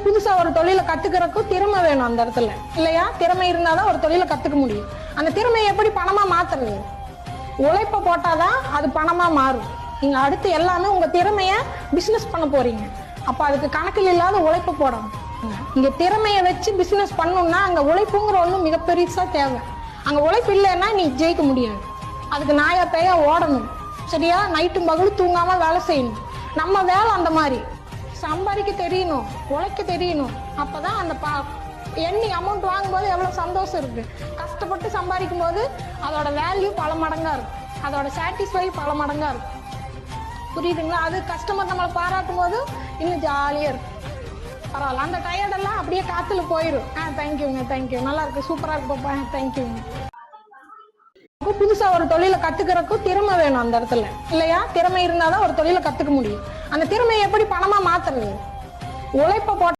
புதுசா ஒரு தொழிலை கத்துக்கிறதுக்கும் திறமை வேணும் அந்த இடத்துல இல்லையா? திறமை இருந்தாதான் ஒரு தொழிலை கத்துக்க முடியும். அந்த திறமையை எப்படி பணமா மாத்துறது? உழைப்ப போட்டாதான் அது பணமா மாறும். நீங்க அடுத்து எல்லாமே உங்க திறமைய பிசினஸ் பண்ண போறீங்க. அப்ப அதுக்கு கணக்கில் இல்லாத உழைப்ப போடணும். இங்க திறமைய வச்சு பிசினஸ் பண்ணணும்னா அங்க உழைப்புங்கிற ஒண்ணு மிகப்பெருசா தேவை. அங்க உழைப்பு இல்லைன்னா நீ ஜெயிக்க முடியாது. அதுக்கு நாயா பேயா ஓடணும். சரியா? நைட்டும் பகலும் தூங்காம வேலை செய்யணும். நம்ம வேலை அந்த மாதிரி சம்பாதிக்க தெரியணும், உழைக்க தெரியணும். அப்பதான் அந்த எண்ணி அமௌண்ட் வாங்கும்போது எவ்வளவு சந்தோஷம் இருக்கு. கஷ்டப்பட்டு சம்பாதிக்கும் போது அதோட வேல்யூ பல மடங்கா இருக்கும், அதோட சாட்டிஸ்ஃபை பல மடங்கா இருக்கும். புரியுதுங்களா? அது கஸ்டமர் நம்மளை பாராட்டும் போது இன்னும் ஜாலியா இருக்கும். பரவாயில்ல, அந்த டயர்டெல்லாம் அப்படியே காத்துல போயிடும். தேங்க்யூங்க, தேங்க்யூ, நல்லா இருக்கு, சூப்பரா இருக்கு பாப்பா, தேங்க்யூங்க. புதுசா ஒரு தொழிலை கத்துக்கிறதுக்கும் திறமை வேணும் அந்த இடத்துல இல்லையா? திறமை இருந்தாதான் ஒரு தொழிலை கத்துக்க முடியும். அந்த திறமையை எப்படி பணமா மாத்துறது? உழைப்ப போட்ட